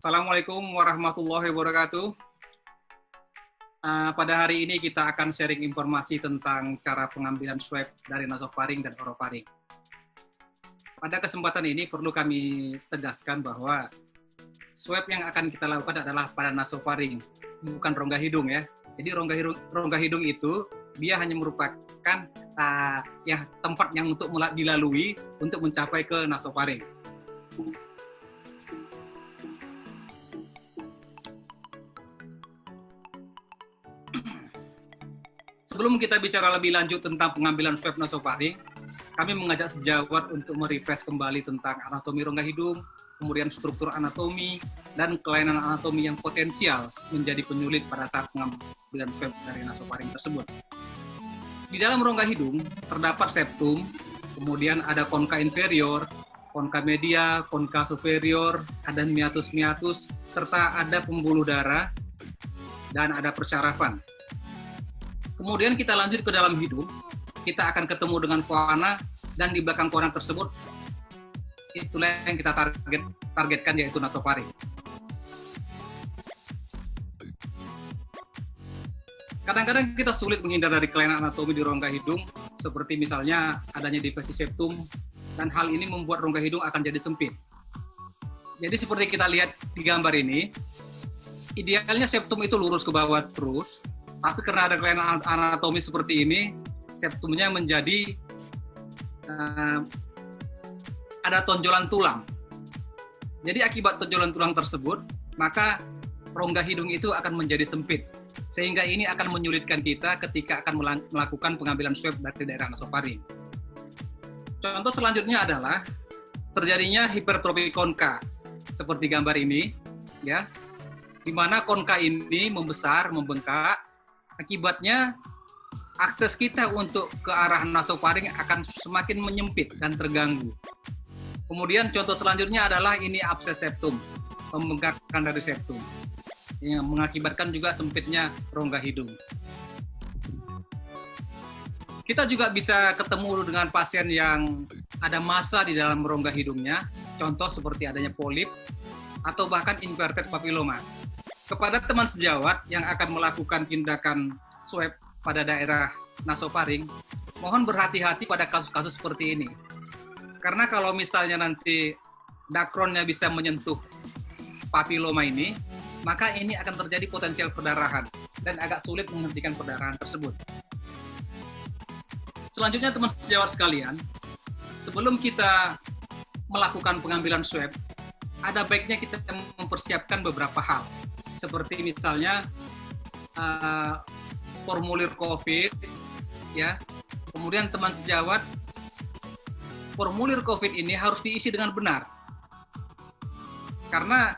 Assalamualaikum warahmatullahi wabarakatuh. Pada hari ini kita akan sharing informasi tentang cara pengambilan swab dari nasofaring dan orofaring. Pada kesempatan ini perlu kami tegaskan bahwa swab yang akan kita lakukan adalah pada nasofaring, bukan rongga hidung ya. Jadi rongga hidung itu dia hanya merupakan tempat yang untuk dilalui untuk mencapai ke nasofaring. Sebelum kita bicara lebih lanjut tentang pengambilan swab nasofaring, kami mengajak sejawat untuk merefresh kembali tentang anatomi rongga hidung, kemudian struktur anatomi, dan kelainan anatomi yang potensial menjadi penyulit pada saat pengambilan swab dari nasofaring tersebut. Di dalam rongga hidung terdapat septum, kemudian ada konka inferior, konka media, konka superior, ada miatus, serta ada pembuluh darah, dan ada persyarafan. Kemudian kita lanjut ke dalam hidung, kita akan ketemu dengan koana, dan di belakang koana tersebut, itulah yang kita targetkan, yaitu nasofaring. Kadang-kadang kita sulit menghindar dari kelainan anatomi di rongga hidung, seperti misalnya adanya difesi septum, dan hal ini membuat rongga hidung akan jadi sempit. Jadi seperti kita lihat di gambar ini, idealnya septum itu lurus ke bawah terus, tapi karena ada kelainan anatomi seperti ini, septumnya menjadi ada tonjolan tulang. Jadi akibat tonjolan tulang tersebut, maka rongga hidung itu akan menjadi sempit. Sehingga ini akan menyulitkan kita ketika akan melakukan pengambilan swab dari daerah nasofaring. Contoh selanjutnya adalah terjadinya hipertrofi konka, seperti gambar ini, ya, di mana konka ini membesar, membengkak. Akibatnya akses kita untuk ke arah nasofaring akan semakin menyempit dan terganggu. Kemudian contoh selanjutnya adalah ini abses septum, pembengkakan dari septum, yang mengakibatkan juga sempitnya rongga hidung. Kita juga bisa ketemu dengan pasien yang ada massa di dalam rongga hidungnya, contoh seperti adanya polip atau bahkan inverted papilloma. Kepada teman sejawat yang akan melakukan tindakan swab pada daerah nasofaring, mohon berhati-hati pada kasus-kasus seperti ini. Karena kalau misalnya nanti dakronnya bisa menyentuh papilloma ini, maka ini akan terjadi potensial perdarahan dan agak sulit menghentikan perdarahan tersebut. Selanjutnya teman sejawat sekalian, sebelum kita melakukan pengambilan swab, ada baiknya kita mempersiapkan beberapa hal. Seperti misalnya formulir COVID, ya. Kemudian teman sejawat, formulir COVID ini harus diisi dengan benar. Karena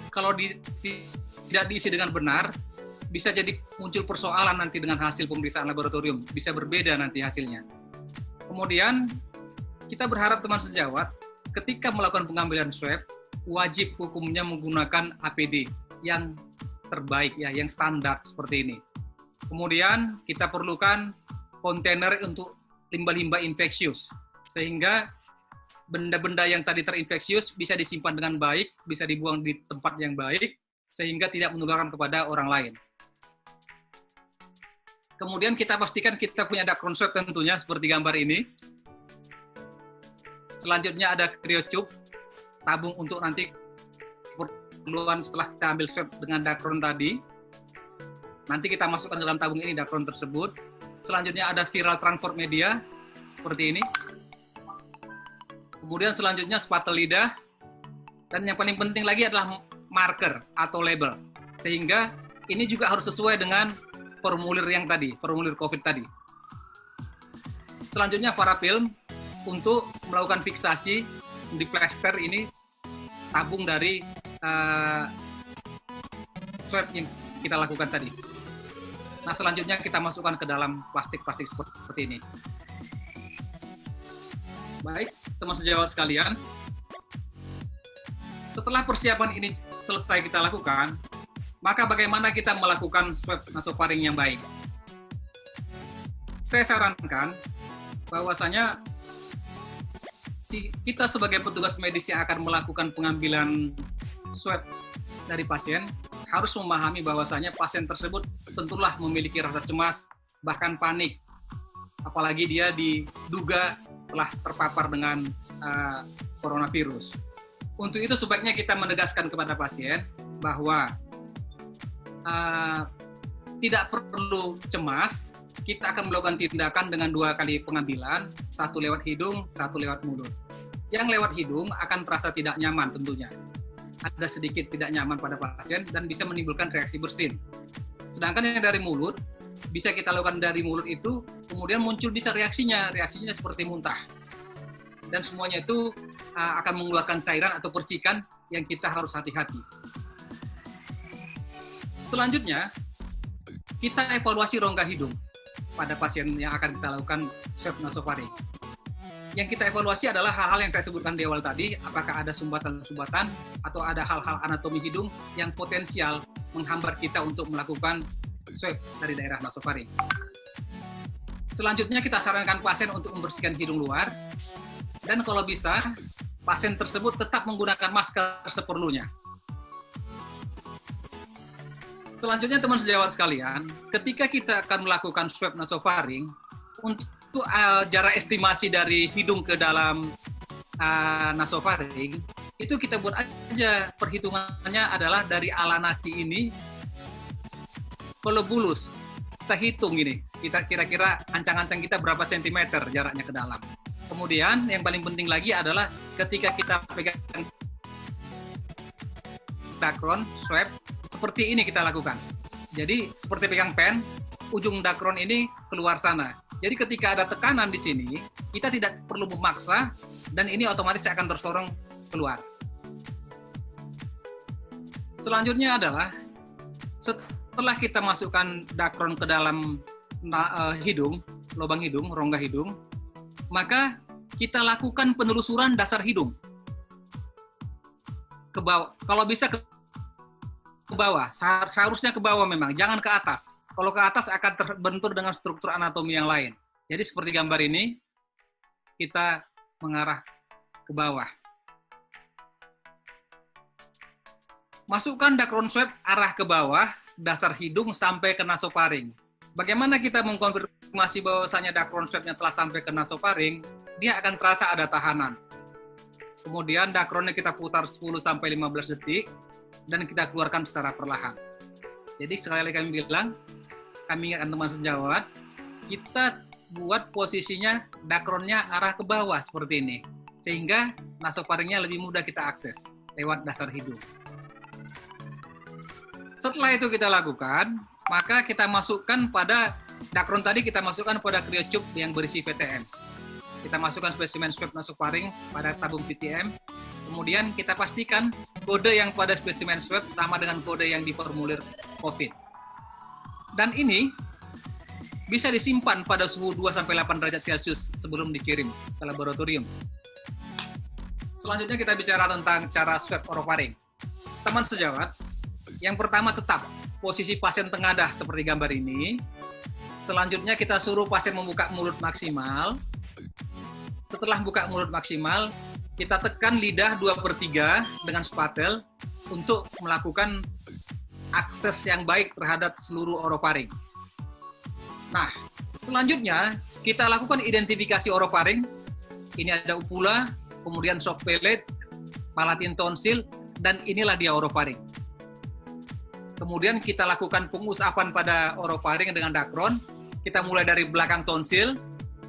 kalau tidak diisi dengan benar, bisa jadi muncul persoalan nanti dengan hasil pemeriksaan laboratorium, bisa berbeda nanti hasilnya. Kemudian kita berharap teman sejawat ketika melakukan pengambilan swab, wajib hukumnya menggunakan APD yang terbaik ya, yang standar seperti ini. Kemudian kita perlukan kontainer untuk limbah-limbah infeksius, sehingga benda-benda yang tadi terinfeksius bisa disimpan dengan baik, bisa dibuang di tempat yang baik, sehingga tidak menularkan kepada orang lain. Kemudian kita pastikan kita punya dakron swab tentunya, seperti gambar ini. Selanjutnya ada cryotube, tabung untuk nanti keperluan setelah kita ambil swab dengan dakron tadi. Nanti kita masukkan dalam tabung ini dakron tersebut. Selanjutnya ada viral transport media, seperti ini. Kemudian selanjutnya spatel lidah. Dan yang paling penting lagi adalah marker atau label. Sehingga ini juga harus sesuai dengan formulir yang tadi, formulir COVID tadi. Selanjutnya parafilm untuk melakukan fiksasi di plaster ini tabung dari swab yang kita lakukan tadi. Nah, selanjutnya kita masukkan ke dalam plastik-plastik seperti ini. Baik, teman sejawat sekalian, setelah persiapan ini selesai kita lakukan, maka bagaimana kita melakukan swab nasofaring yang baik? Saya sarankan bahwasanya kita sebagai petugas medis yang akan melakukan pengambilan swab dari pasien harus memahami bahwasanya pasien tersebut tentulah memiliki rasa cemas, bahkan panik, apalagi dia diduga telah terpapar dengan coronavirus. Untuk itu sebaiknya kita menegaskan kepada pasien bahwa tidak perlu cemas, kita akan melakukan tindakan dengan 2 kali pengambilan, 1 lewat hidung, 1 lewat mulut. Yang lewat hidung akan terasa tidak nyaman tentunya. Ada sedikit tidak nyaman pada pasien dan bisa menimbulkan reaksi bersin. Sedangkan yang dari mulut, bisa kita lakukan dari mulut itu, kemudian muncul bisa reaksinya seperti muntah. Dan semuanya itu akan mengeluarkan cairan atau percikan yang kita harus hati-hati. Selanjutnya, kita evaluasi rongga hidung pada pasien yang akan kita lakukan swab nasofaring. Yang kita evaluasi adalah hal-hal yang saya sebutkan di awal tadi, apakah ada sumbatan-sumbatan atau ada hal-hal anatomi hidung yang potensial menghambat kita untuk melakukan swab dari daerah nasofaring. Selanjutnya kita sarankan pasien untuk membersihkan hidung luar, dan kalau bisa, pasien tersebut tetap menggunakan masker seperlunya. Selanjutnya teman sejawat sekalian, ketika kita akan melakukan swab nasofaring, untuk jarak estimasi dari hidung ke dalam nasofaring, itu kita buat aja perhitungannya adalah dari ala nasi ini ke lebulus. Kita hitung ini, kita kira-kira ancang-ancang kita berapa sentimeter jaraknya ke dalam. Kemudian yang paling penting lagi adalah ketika kita pegang dakron, swab, seperti ini kita lakukan. Jadi seperti pegang pen, ujung dakron ini keluar sana. Jadi ketika ada tekanan di sini, kita tidak perlu memaksa, dan ini otomatis akan tersorong keluar. Selanjutnya adalah, setelah kita masukkan dakron ke dalam hidung, lubang hidung, rongga hidung, maka kita lakukan penelusuran dasar hidung. Ke bawah. Kalau bisa ke bawah, seharusnya ke bawah memang, jangan ke atas. Kalau ke atas akan terbentur dengan struktur anatomi yang lain. Jadi seperti gambar ini, kita mengarah ke bawah. Masukkan dakron swab arah ke bawah, dasar hidung sampai ke nasofaring. Bagaimana kita mengkonfirmasi bahwasanya dakron swabnya telah sampai ke nasofaring? Dia akan terasa ada tahanan. Kemudian dakronnya kita putar 10-15 detik, dan kita keluarkan secara perlahan. Jadi sekali lagi kami bilang, kami ingatkan teman sejawat, kita buat posisinya dakronnya arah ke bawah seperti ini, sehingga nasofaringnya lebih mudah kita akses lewat dasar hidung. Setelah itu kita lakukan, maka kita masukkan pada dakron tadi, kita masukkan pada cryotube yang berisi PTM. Kita masukkan spesimen swab nasofaring pada tabung PTM, kemudian kita pastikan kode yang pada spesimen swab sama dengan kode yang di formulir COVID. Dan ini bisa disimpan pada suhu 2-8 derajat Celcius sebelum dikirim ke laboratorium. Selanjutnya kita bicara tentang cara swab orofaring. Teman sejawat, yang pertama tetap posisi pasien tengadah seperti gambar ini. Selanjutnya kita suruh pasien membuka mulut maksimal. Setelah buka mulut maksimal, kita tekan lidah 2/3 dengan spatel untuk melakukan akses yang baik terhadap seluruh orofaring. Nah, selanjutnya kita lakukan identifikasi orofaring. Ini ada upula, kemudian soft palate, palatin tonsil, dan inilah dia orofaring. Kemudian kita lakukan pengusapan pada orofaring dengan dakron. Kita mulai dari belakang tonsil,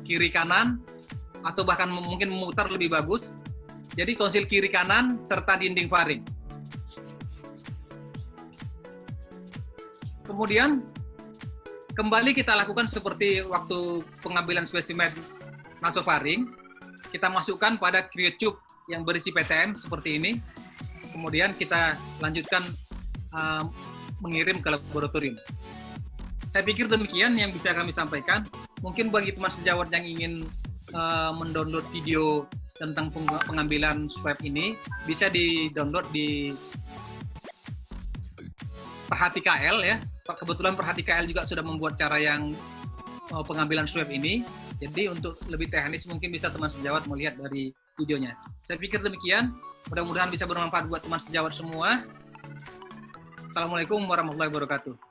kiri kanan, atau bahkan mungkin memutar lebih bagus. Jadi tonsil kiri kanan serta dinding faring. Kemudian kembali kita lakukan seperti waktu pengambilan spesimen nasofaring. Kita masukkan pada cryotube yang berisi PTM seperti ini. Kemudian kita lanjutkan mengirim ke laboratorium. Saya pikir demikian yang bisa kami sampaikan. Mungkin bagi teman sejawat yang ingin mendownload video tentang pengambilan swab ini, bisa di-download di Perhati KL ya. Kebetulan Perhati KL juga sudah membuat cara yang pengambilan swab ini. Jadi untuk lebih teknis mungkin bisa teman sejawat melihat dari videonya. Saya pikir demikian. Mudah-mudahan bisa bermanfaat buat teman sejawat semua. Assalamualaikum warahmatullahi wabarakatuh.